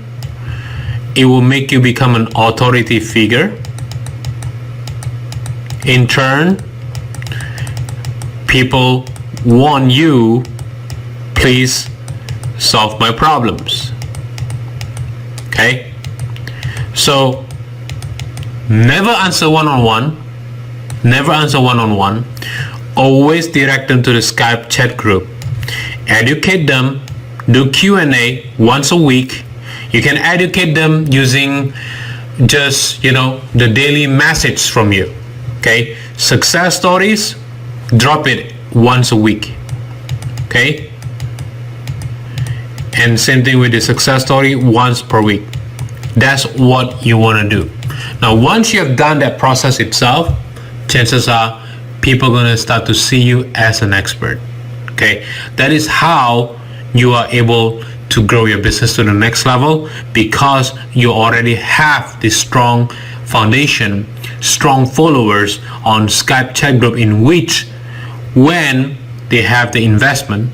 it will make you become an authority figure. In turn, people want you, please solve my problems. Okay, so never answer one-on-one, always direct them to the Skype chat group, educate them, do Q&A once a week. You can educate them using just, the daily message from you. Okay, success stories, drop it once a week. Okay, and same thing with the success story, once per week. That's what you want to do. Now once you have done that process itself, chances are people are going to start to see you as an expert. Okay, that is how you are able to grow your business to the next level, because you already have this strong foundation, strong followers on Skype chat group, in which when they have the investment,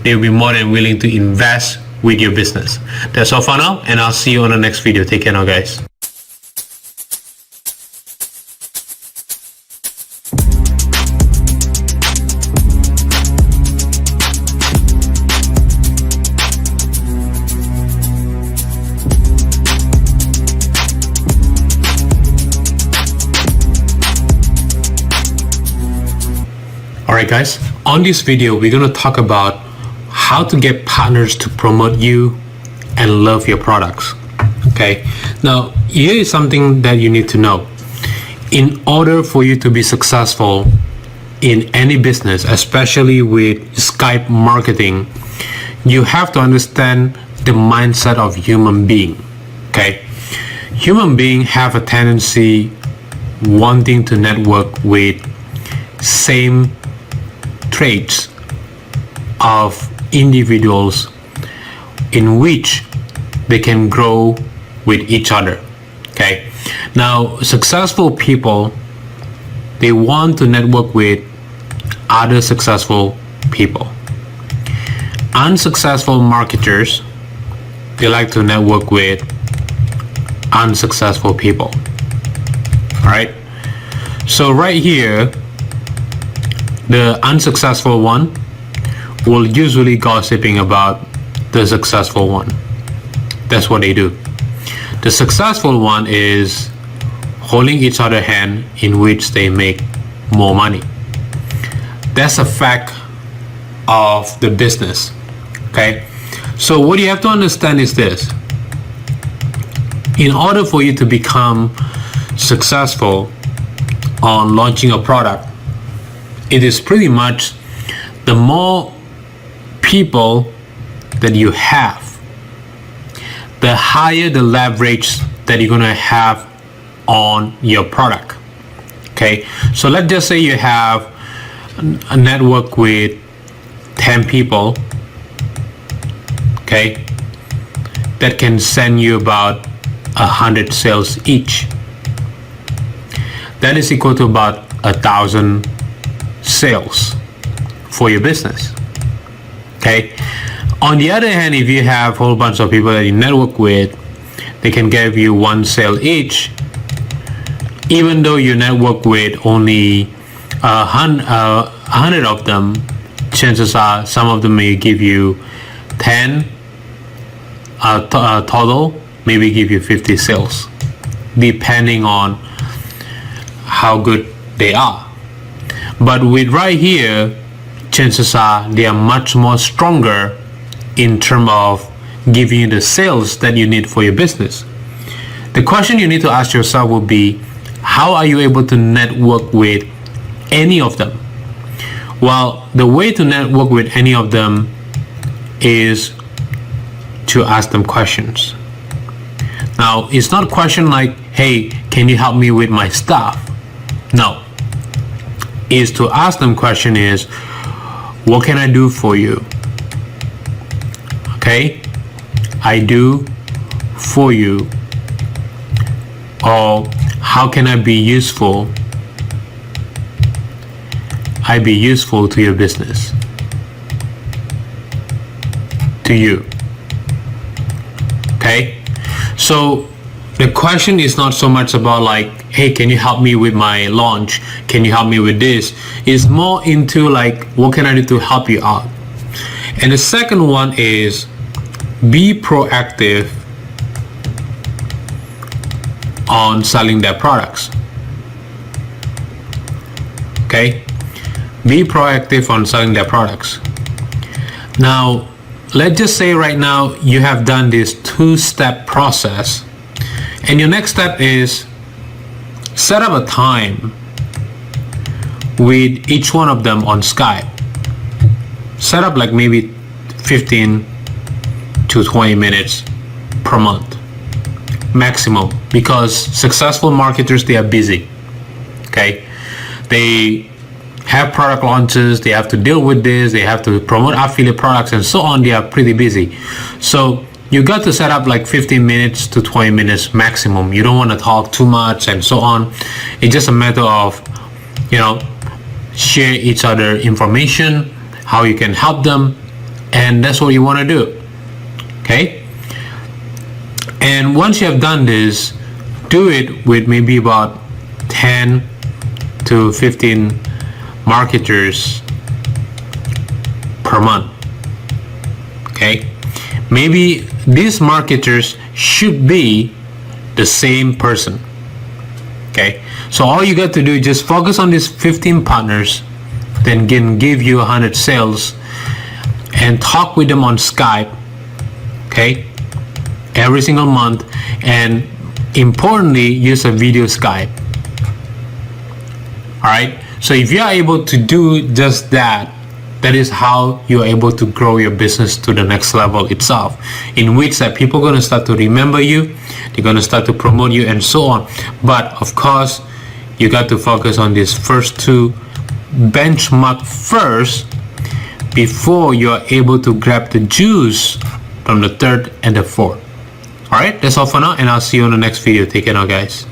they'll be more than willing to invest with your business. That's all for now, and I'll see you on the next video. Take care now, guys. Alright guys, on this video we're going to talk about how to get partners to promote you and love your products. Okay, now here is something that you need to know. In order for you to be successful in any business, especially with Skype marketing, you have to understand the mindset of human being. Okay, human beings have a tendency wanting to network with same traits of individuals in which they can grow with each other. Okay, now successful people, they want to network with other successful people. Unsuccessful marketers, they like to network with unsuccessful people. All right, so right here, the unsuccessful one will usually gossiping about the successful one. That's what they do. The successful one is holding each other's hand, in which they make more money. That's a fact of the business. Okay, so what you have to understand is this: in order for you to become successful on launching a product, it is pretty much the more people that you have, the higher the leverage that you're gonna have on your product. Okay, so let's just say you have a network with 10 people, okay, that can send you about 100 sales each. That is equal to about 1,000 sales for your business. Okay, on the other hand, if you have a whole bunch of people that you network with, they can give you 1 sale each. Even though you network with only 100 of them, chances are some of them may give you 10 total, maybe give you 50 sales, depending on how good they are. But with right here, chances are they are much more stronger in terms of giving you the sales that you need for your business. The question you need to ask yourself will be, how are you able to network with any of them? Well, the way to network with any of them is to ask them questions. Now, it's not a question like, hey, can you help me with my stuff? No. Is to ask them question is, what can I do for you? Okay? I do for you. Or how can I be useful? I be useful to your business, to you. Okay, so the question is not so much about like, hey, can you help me with my launch? Can you help me with this? It's more into like, what can I do to help you out? And the second one is be proactive on selling their products. Okay, be proactive on selling their products. Now, let's just say right now you have done this 2-step process, and your next step is set up a time with each one of them on Skype. Set up like maybe 15 to 20 minutes per month maximum, because successful marketers, they are busy. Okay, they have product launches, they have to deal with this, they have to promote affiliate products and so on. They are pretty busy. So you got to set up like 15 minutes to 20 minutes maximum. You don't want to talk too much and so on. It's just a matter of, you know, share each other information, how you can help them, and that's what you want to do. Okay, and once you have done this, do it with maybe about 10 to 15 marketers per month. Okay, maybe these marketers should be the same person. Okay, so all you got to do is just focus on these 15 partners, then can give you 100 sales, and talk with them on Skype. Okay, every single month, and importantly, use a video Skype. All right, so if you are able to do just that, that is how you're able to grow your business to the next level itself, in which that people are going to start to remember you, they're going to start to promote you and so on. But of course, you got to focus on these first 2 benchmark first before you're able to grab the juice from the 3rd and the 4th. All right, that's all for now, and I'll see you on the next video. Take care now, guys.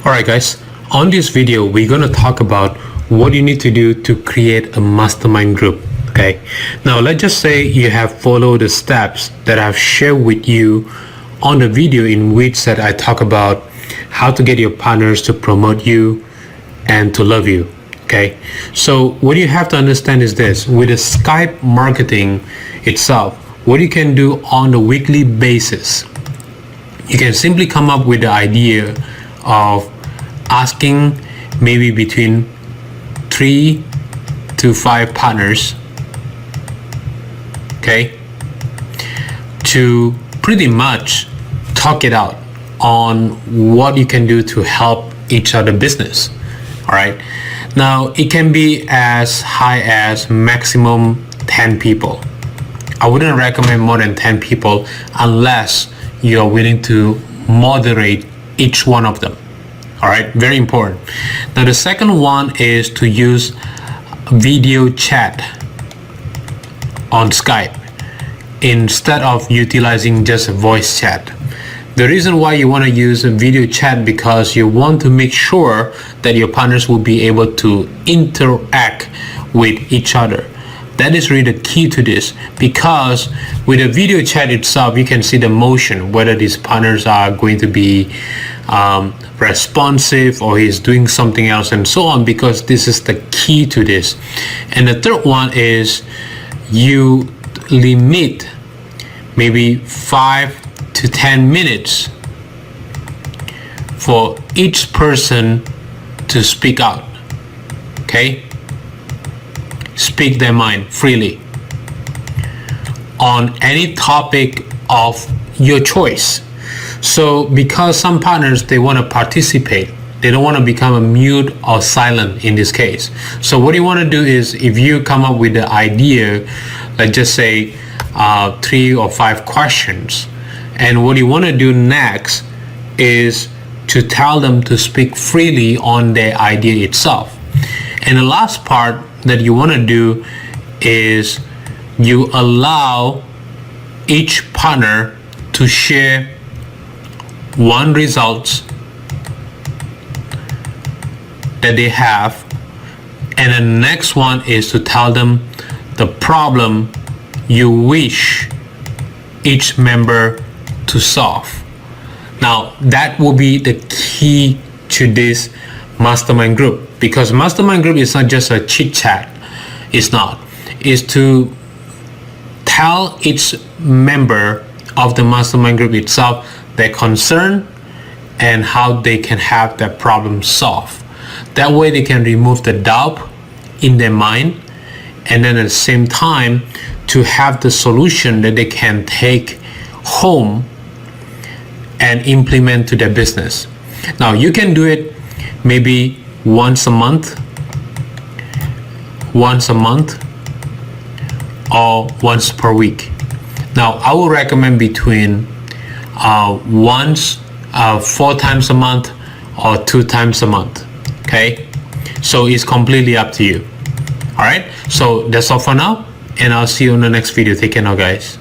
Alright guys, on this video we're going to talk about what you need to do to create a mastermind group. Okay, now let's just say you have followed the steps that I've shared with you on the video, in which that I talk about how to get your partners to promote you and to love you. Okay, so what you have to understand is this: with the Skype marketing itself, what you can do on a weekly basis, You can simply come up with the idea of asking maybe between 3 to 5 partners, okay, to pretty much talk it out on what you can do to help each other business. All right, now it can be as high as maximum 10 people. I wouldn't recommend more than 10 people unless you're willing to moderate each one of them. All right, very important. Now the second one is to use video chat on Skype instead of utilizing just a voice chat. The reason why you want to use a video chat because you want to make sure that your partners will be able to interact with each other. That is really the key to this, because with a video chat itself, you can see the motion, whether these partners are going to be responsive or he's doing something else and so on, because this is the key to this. And the third one is you limit maybe 5 to 10 minutes for each person to speak out, okay? Speak their mind freely on any topic of your choice. So because some partners, they want to participate, they don't want to become a mute or silent in this case. So what you want to do is, if you come up with the idea, let's just say 3 or 5 questions, and what you want to do next is to tell them to speak freely on their idea itself. And the last part that you want to do is you allow each partner to share one result that they have, and the next one is to tell them the problem you wish each member to solve. Now that will be the key to this mastermind group, because mastermind group is not just a chit chat. It's not. It's to tell each member of the mastermind group itself their concern and how they can have that problem solved. That way they can remove the doubt in their mind, and then at the same time to have the solution that they can take home and implement to their business. Now you can do it maybe once a month, or once per week. Now I will recommend between 4 times a month or 2 times a month. Okay, so it's completely up to you. All right, so that's all for now, and I'll see you in the next video. Take care now, guys.